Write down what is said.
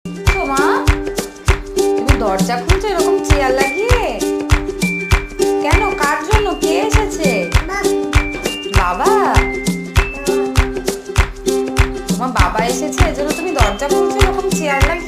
মা, তুমি দরজা খুলছো এরকম চেয়ার লাগিয়ে? কেন, কার জন্য? কে এসেছে? বাবা? তোমার বাবা এসেছে এজন্য তুমি দরজা খুলছো এরকম চেয়ার লাগিয়ে?